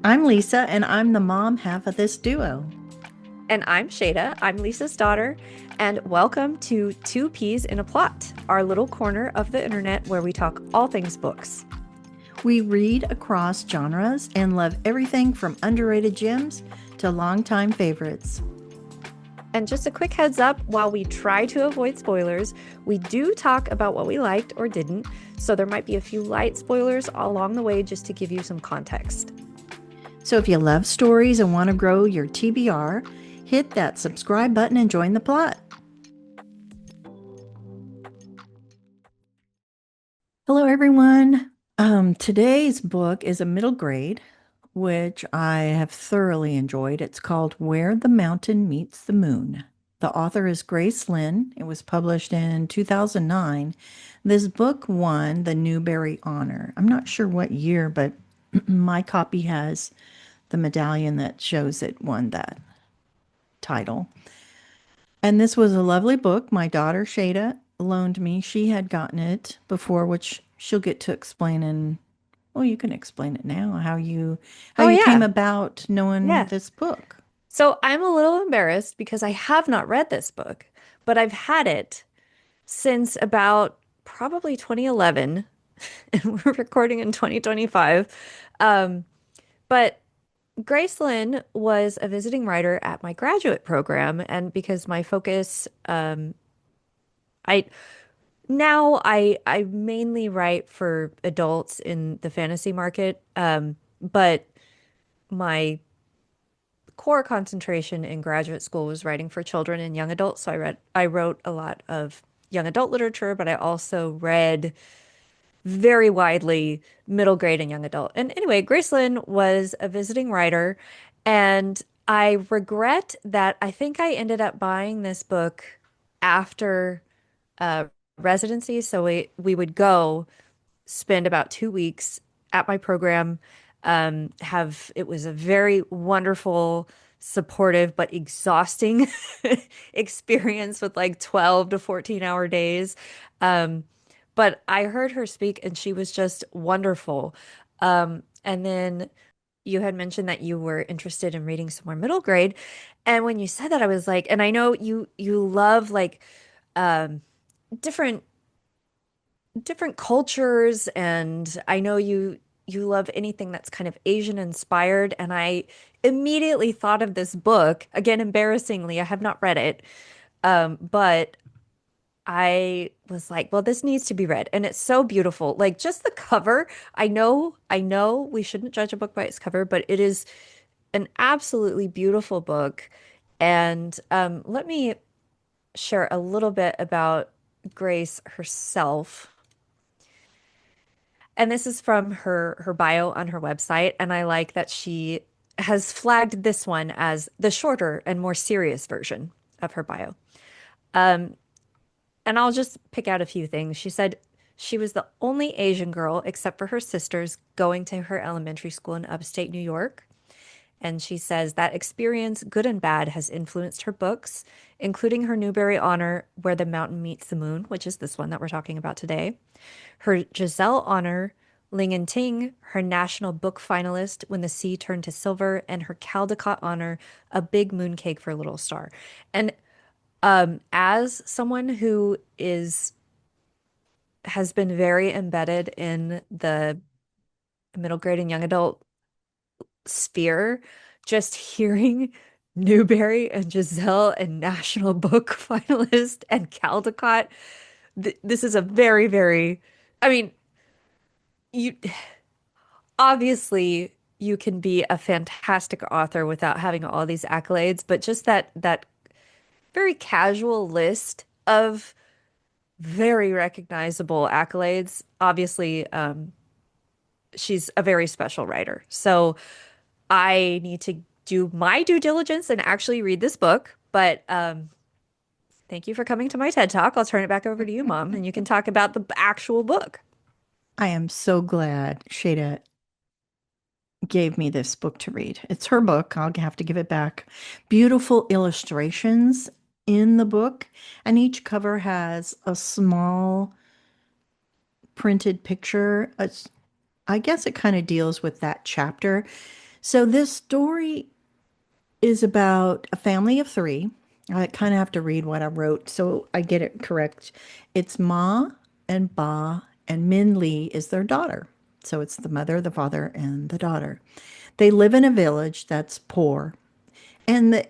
I'm Lisa, and I'm the mom half of this duo. And I'm Shada. I'm Lisa's daughter. And welcome to Two Peas in a Plot, our little corner of the internet where we talk all things books. We read across genres and love everything from underrated gems to longtime favorites. And just a quick heads up while we try to avoid spoilers, we do talk about what we liked or didn't. So there might be a few light spoilers along the way just to give you some context. So if you love stories and want to grow your TBR, hit that subscribe button and join the plot. Hello, everyone. Today's book is a middle grade, which I have thoroughly enjoyed. It's called Where the Mountain Meets the Moon. The author is Grace Lin. It was published in 2009. This book won the Newbery Honor. I'm not sure what year, but my copy has the medallion that shows it won that title. And this was a lovely book. My daughter Shada loaned me. She had gotten it before, which she'll get to explain in well, you can explain it now how Oh, you came yeah. about knowing Yeah. this book. So I'm a little embarrassed because I have not read this book, but I've had it since about probably 2011, and we're recording in 2025. Um, but Grace Lin was a visiting writer at my graduate program, and because my focus, I I mainly write for adults in the fantasy market, but my core concentration in graduate school was writing for children and young adults. So I wrote a lot of young adult literature, but I also read very widely middle grade and young adult. And anyway, Gracelyn was a visiting writer, and I regret that I think I ended up buying this book after uh, residency. So we would go spend about 2 weeks at my program. Have it was a very wonderful, supportive but exhausting experience with like 12 to 14-hour days. Um, but I heard her speak and she was just wonderful. And then you had mentioned that you were interested in reading some more middle grade. And when you said that, I was like, and I know you love like um different different cultures, and I know you love anything that's kind of Asian inspired, and I immediately thought of this book. Again, embarrassingly, I have not read it. But I was like, well, this needs to be read. And it's so beautiful. Like just the cover. I know we shouldn't judge a book by its cover, but it is an absolutely beautiful book. And let me share a little bit about Grace herself. And this is from her bio on her website, and I like that she has flagged this one as the shorter and more serious version of her bio. Um, and I'll just pick out a few things. She said she was the only Asian girl, except for her sisters, going to her elementary school in upstate New York. And she says that experience, good and bad, has influenced her books, including her Newbery Honor, Where the Mountain Meets the Moon, which is this one that we're talking about today. Her Giselle Honor, Ling and Ting, her National Book Finalist, When the Sea Turned to Silver, and her Caldecott Honor, A Big Mooncake for a Little Star. And as someone who is has been very embedded in the middle grade and young adult sphere, just hearing Newbery and Giselle and National Book Finalist and Caldecott, this is a very, very, I mean, you obviously you can be a fantastic author without having all these accolades, but just that very casual list of very recognizable accolades. Obviously, she's a very special writer. So I need to do my due diligence and actually read this book. But thank you for coming to my TED Talk. I'll turn it back over to you, Mom, and you can talk about the actual book. I am so glad Shada gave me this book to read. It's her book. I'll have to give it back. Beautiful illustrations in the book, and each cover has a small printed picture. I guess it kind of deals with that chapter. So this story is about a family of three. I kind of have to read what I wrote so I get it correct. It's Ma and Ba, and Minli is their daughter. So it's the mother, the father, and the daughter. They live in a village that's poor, and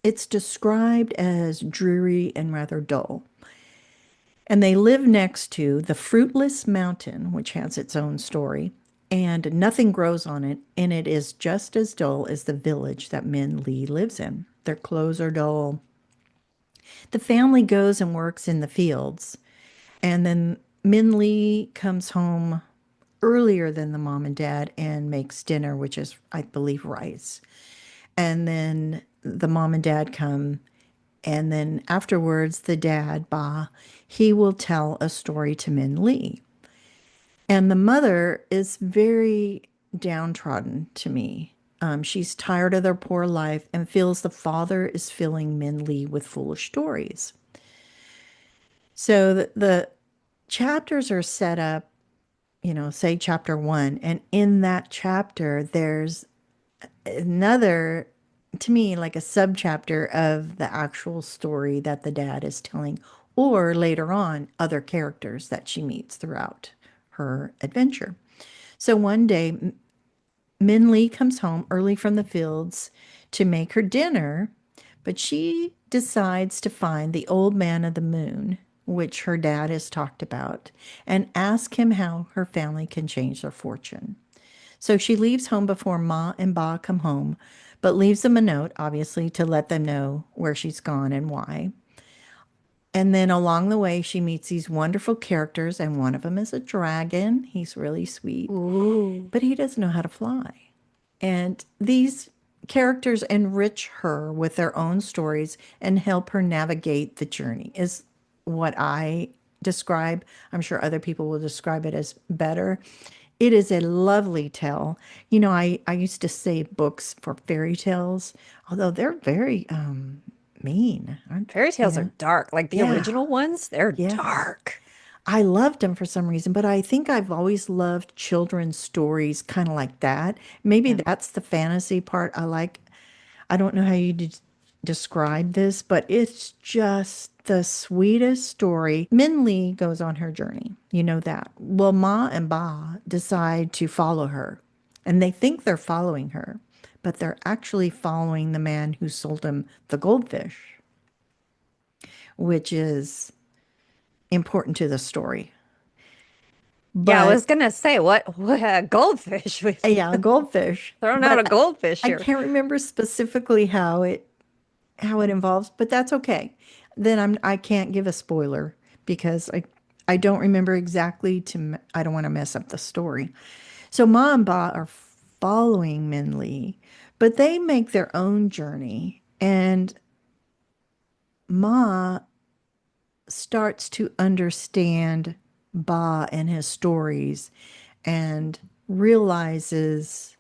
it's described as dreary and rather dull. And they live next to the fruitless mountain, which has its own story, and nothing grows on it, and it is just as dull as the village that Min Lee lives in. Their clothes are dull. The family goes and works in the fields, and then Min Lee comes home earlier than the mom and dad and makes dinner, which is, I believe, rice. And then the mom and dad come, and then afterwards, the dad, Ba, he will tell a story to Min Lee. And the mother is very downtrodden to me. She's tired of their poor life and feels the father is filling Min Lee with foolish stories. So the chapters are set up, say chapter one, and in that chapter, there's another, to me, like a subchapter of the actual story that the dad is telling, or later on, other characters that she meets throughout her adventure. So one day, Min Lee comes home early from the fields to make her dinner, but she decides to find the old man of the moon, which her dad has talked about, and ask him how her family can change their fortune. So she leaves home before Ma and Ba come home, but leaves them a note, obviously, to let them know where she's gone and why. And then along the way, she meets these wonderful characters, and one of them is a dragon. He's really sweet, Ooh. but he doesn't know how to fly. And these characters enrich her with their own stories and help her navigate the journey, is what I describe. I'm sure other people will describe it as better. It is a lovely tale. I used to save books for fairy tales, although they're very mean, aren't Fairy you tales are know? dark. Like the Yeah, original ones, they're yeah. dark. I loved them for some reason, but I think I've always loved children's stories kind of like that. Maybe Yeah. that's the fantasy part I like. I don't know how you describe this, but it's just the sweetest story. Min Lee goes on her journey. You know that. Well, Ma and Ba decide to follow her, and they think they're following her, but they're actually following the man who sold him the goldfish, which is important to the story. Yeah, I But was gonna say what a goldfish. We've yeah, a goldfish. thrown out But a goldfish I here. can't remember specifically how it involves, but that's okay. Then I can't give a spoiler because I don't remember exactly I don't want to mess up the story. So Ma and Ba are following Min Lee, but they make their own journey, and Ma starts to understand Ba and his stories and realizes,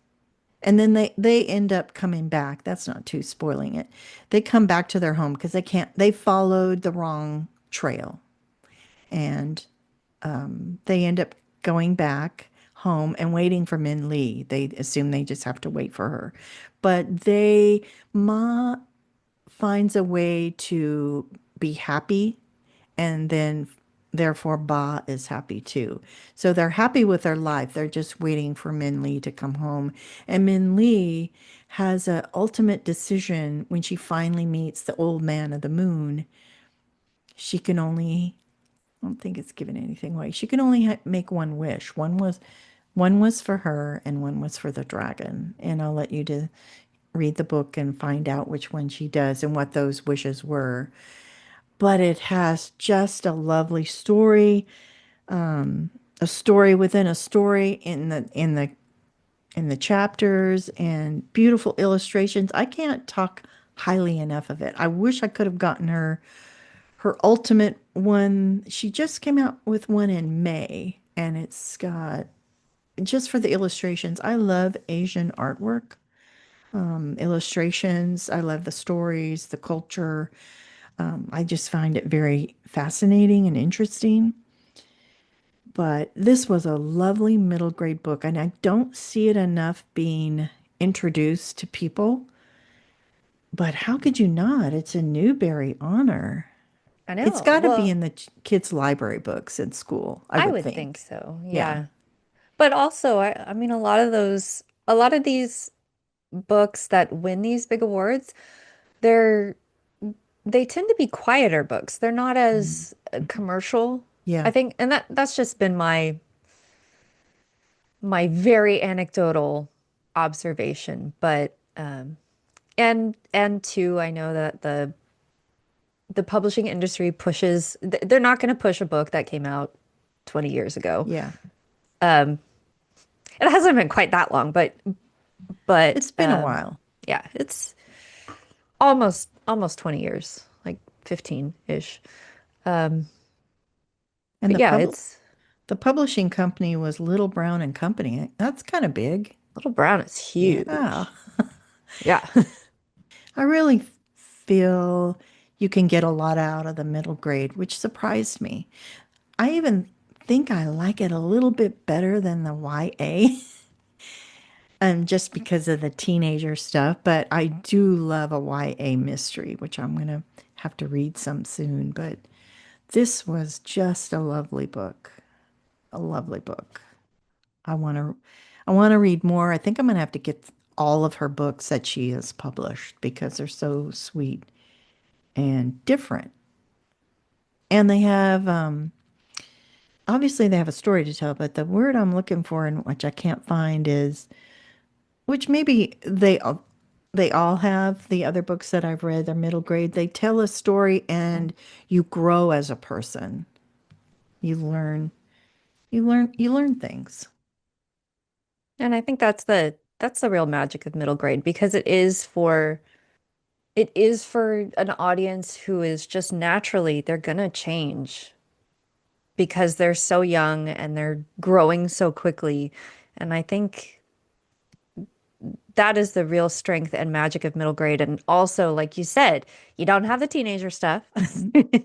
and then they end up coming back. That's not too spoiling it. They come back to their home because they followed the wrong trail, and they end up going back home and waiting for Min Lee. They assume they just have to wait for her. But Ma finds a way to be happy, and then therefore Ba is happy too. So they're happy with their life. They're just waiting for Min Lee to come home. And Min Lee has an ultimate decision when she finally meets the old man of the moon. She can only, I don't think it's given anything away. She can only make one wish. One was for her and one was for the dragon. And I'll let you to read the book and find out which one she does and what those wishes were. But it has just a lovely story, a story within a story in the chapters, and beautiful illustrations. I can't talk highly enough of it. I wish I could have gotten her ultimate one. She just came out with one in May, and it's got, just for the illustrations. I love Asian artwork, illustrations. I love the stories, the culture. I just find it very fascinating and interesting. But this was a lovely middle grade book, and I don't see it enough being introduced to people. But how could you not? It's a Newbery honor. I It's know. got to be Well, in the kids' library books in school, I I would would think think. so. Yeah. Yeah. But also, I mean, a lot of these books that win these big awards, they're they tend to be quieter books. They're not Mhm. as commercial, I Yeah. think, and that's just been my very anecdotal observation. But and two, I know that the publishing industry pushes, they're not going to push a book that came out 20 years ago. Yeah. Um, it hasn't been quite that long, but It's been a while. yeah, it's almost 20 years, like 15-ish. Um, And but yeah, it's the publishing company was Little Brown and Company. That's kind of big. Little Brown is Yeah. huge. Yeah. I really feel you can get a lot out of the middle grade, which surprised me. I even think I like it a little bit better than the YA, just because of the teenager stuff. But I do love a YA mystery, which I'm going to have to read some soon. But this was just a lovely book, a lovely book. I want to, I want to read more. I think I'm going to have to get all of her books that she has published because they're so sweet and different. And they have, obviously, they have a story to tell, but the word I'm looking for, and which I can't find, is which maybe they all have. The other books that I've read, they're middle grade. They tell a story, and you grow as a person. You learn, you learn things. And I think that's the real magic of middle grade because it is for an audience who is just naturally they're gonna change because they're so young and they're growing so quickly. And I think that is the real strength and magic of middle grade. And also, like you said, you don't have the teenager stuff. Mhm.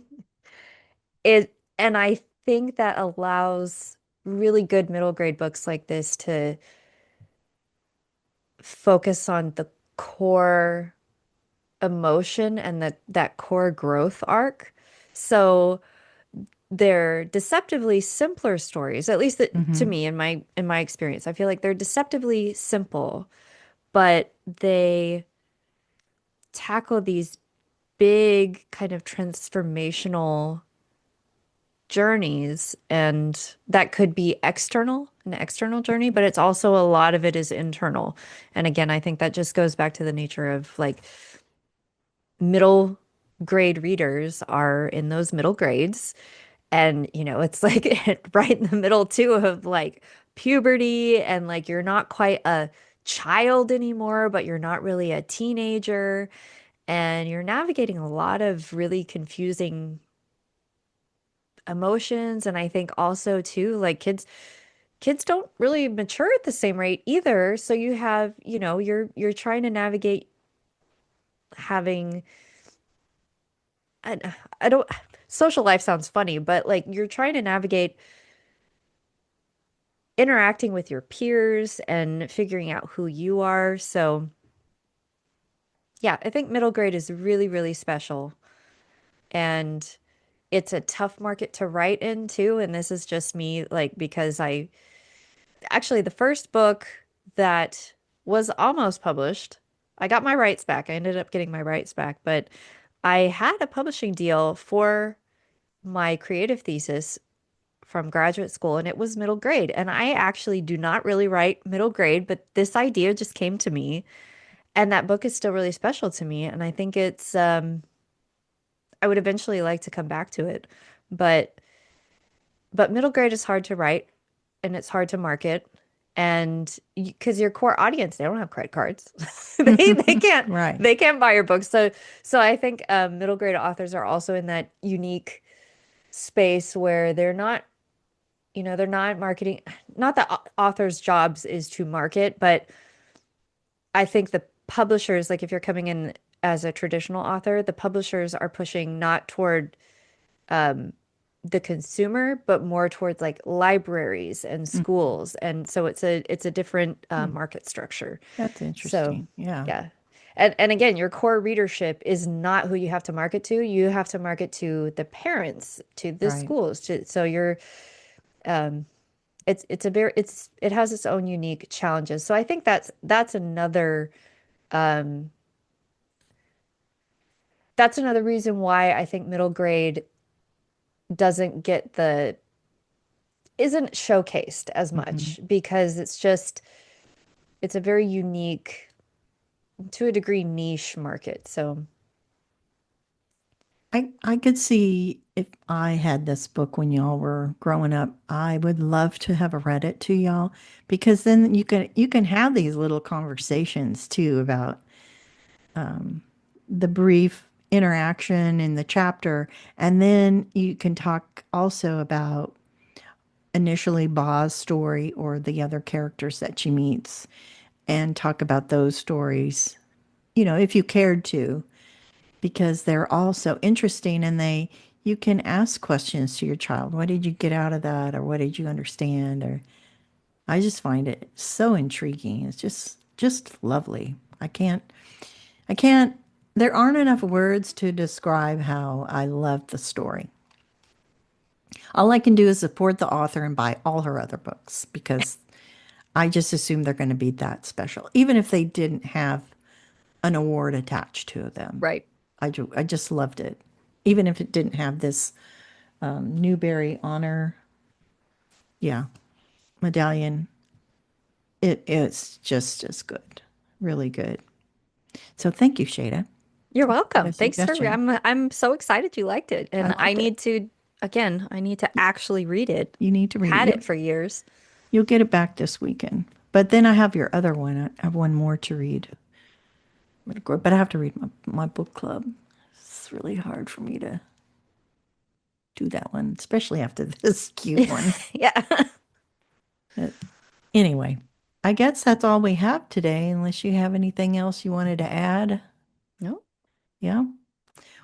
And I think that allows really good middle grade books like this to focus on the core emotion and that core growth arc. So they're deceptively simpler stories, at least to Mhm. me in my experience. I feel like they're deceptively simple, but they tackle these big kind of transformational journeys, and that could be an external journey, but it's also a lot of it is internal. And again, I think that just goes back to the nature of like middle grade readers are in those middle grades. And, it's like right in the middle too of like puberty and like you're not quite a child anymore, but you're not really a teenager. And you're navigating a lot of really confusing emotions. And I think also too, like kids don't really mature at the same rate either. So you have, you're trying to navigate having I, I don't social life sounds funny, but like you're trying to navigate interacting with your peers and figuring out who you are. So, yeah, I think middle grade is really, really special. And it's a tough market to write in too. And this is just me, like, because I actually, the first book that was almost published, I got my rights back. I ended up getting my rights back, but I had a publishing deal for my creative thesis from graduate school, and it was middle grade. And I actually do not really write middle grade, but this idea just came to me, and that book is still really special to me. And I think I would eventually like to come back to it, but middle grade is hard to write, and it's hard to market, and because your core audience, they don't have credit cards, they can't Right. they can't buy your books. So I think middle grade authors are also in that unique space where they're not marketing. Not that authors' jobs is to market, but I think the publishers, like if you're coming in as a traditional author, the publishers are pushing not toward the consumer, but more towards like libraries and Mm, schools. And so it's a different mm. market structure. That's So interesting. Yeah. yeah. And again, your core readership is not who you have to market to. You have to market to the parents, to the Right. schools, to so you're it has its own unique challenges. So I think that's another reason why I think middle grade doesn't get the isn't showcased as Hmm. much because it's a very unique, to a degree, niche market. So, I could see if I had this book when y'all were growing up, I would love to have read it to y'all because then you can have these little conversations too about the brief interaction in the chapter, and then you can talk also about initially Ba's story or the other characters that she meets and talk about those stories, if you cared to, because they're all so interesting and you can ask questions to your child. What did you get out of that? Or what did you understand? Or I just find it so intriguing. It's just lovely. I can't, there aren't enough words to describe how I love the story. All I can do is support the author and buy all her other books because I just assume they're going to be that special, even if they didn't have an award attached to them. right. I just loved it, even if it didn't have this Newbery honor, yeah, medallion. It's just as good, really good. So thank you, Shada, You're for the welcome. Thanks for suggestion. I'm so excited you liked it. I And loved it. I need to actually read it. You need to read it. Had it for years. You'll get it back this weekend. But then I have your other one. I have one more to read. But I have to read my book club. It's really hard for me to do that one, especially after this cute one. Yeah. But anyway, I guess that's all we have today, unless you have anything else you wanted to add. No, Yeah.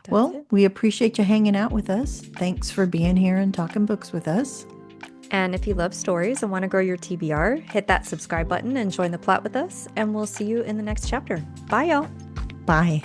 that's Well, it. we appreciate you hanging out with us. Thanks for being here and talking books with us. And if you love stories and want to grow your TBR, hit that subscribe button and join the plot with us. And we'll see you in the next chapter. Bye, y'all. Bye.